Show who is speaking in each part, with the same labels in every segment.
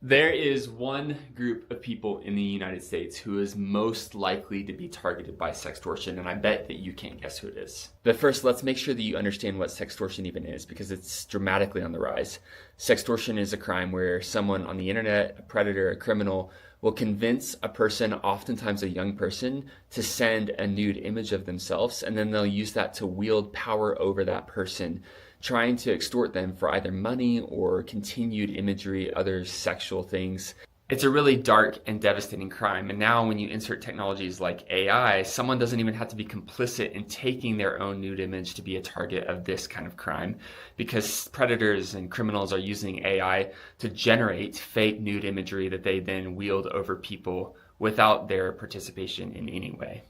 Speaker 1: There is one group of people in the United States who is most likely to be targeted by sextortion, and I bet that you can't guess who it is. But first, let's make sure that you understand what sextortion even is, because it's dramatically on the rise. Sextortion is a crime where someone on the internet, a predator, a criminal, will convince a person, oftentimes a young person, to send a nude image of themselves, and then they'll use that to wield power over that person, trying to extort them for either money or continued imagery, other sexual things. It's a really dark and devastating crime. And now when you insert technologies like AI, someone doesn't even have to be complicit in taking their own nude image to be a target of this kind of crime, because predators and criminals are using AI to generate fake nude imagery that they then wield over people without their participation in any way.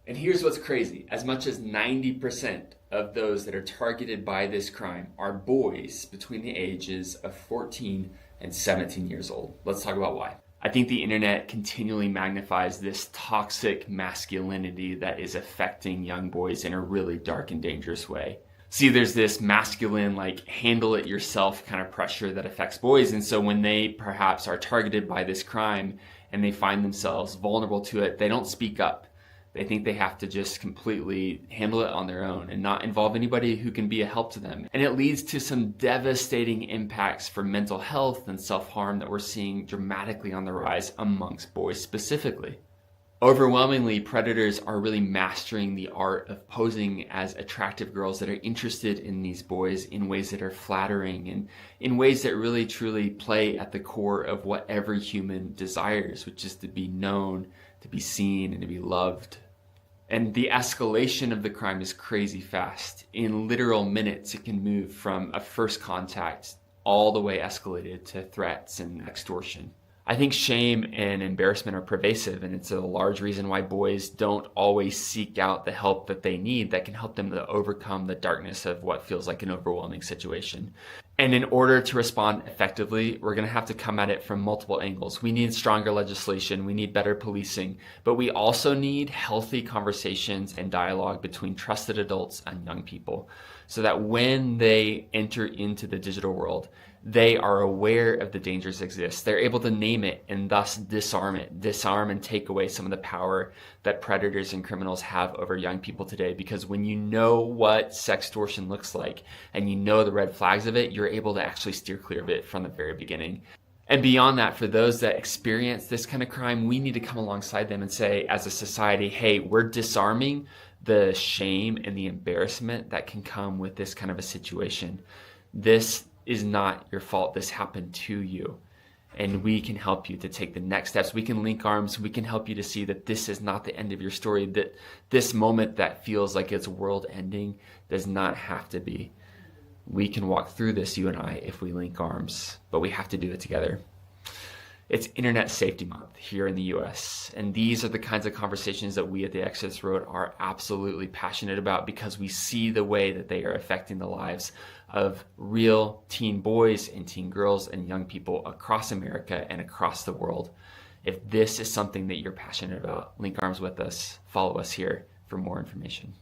Speaker 1: And here's what's crazy. As much as 90% of those that are targeted by this crime are boys between the ages of 14 and 17 years old. Let's talk about why. I think the internet continually magnifies this toxic masculinity that is affecting young boys in a really dark and dangerous way. See, there's this masculine, like, handle it yourself kind of pressure that affects boys. And so when they perhaps are targeted by this crime and they find themselves vulnerable to it, they don't speak up. They think they have to just completely handle it on their own and not involve anybody who can be a help to them. And it leads to some devastating impacts for mental health and self-harm that we're seeing dramatically on the rise amongst boys specifically. Overwhelmingly, predators are really mastering the art of posing as attractive girls that are interested in these boys in ways that are flattering and in ways that really truly play at the core of what every human desires, which is to be known, to be seen, and to be loved. And the escalation of the crime is crazy fast. In literal minutes, it can move from a first contact all the way escalated to threats and extortion. I think shame and embarrassment are pervasive, and it's a large reason why boys don't always seek out the help that they need that can help them to overcome the darkness of what feels like an overwhelming situation. And in order to respond effectively, we're going to have to come at it from multiple angles. We need stronger legislation, we need better policing, but we also need healthy conversations and dialogue between trusted adults and young people, so that when they enter into the digital world, they are aware of the dangers that exist. They're able to name it and thus disarm and take away some of the power that predators and criminals have over young people today. Because when you know what sextortion looks like and you know the red flags of it, you're able to actually steer clear of it from the very beginning. And beyond that, for those that experience this kind of crime, we need to come alongside them and say, as a society, hey, we're disarming the shame and the embarrassment that can come with this kind of a situation. This is not your fault. This happened to you. And we can help you to take the next steps. We can link arms. We can help you to see that this is not the end of your story, that this moment that feels like it's world ending does not have to be. We can walk through this, you and I, if we link arms, but we have to do it together. It's Internet Safety Month here in the US, and these are the kinds of conversations that we at the Exodus Road are absolutely passionate about, because we see the way that they are affecting the lives of real teen boys and teen girls and young people across America and across the world. If this is something that you're passionate about, link arms with us, follow us here for more information.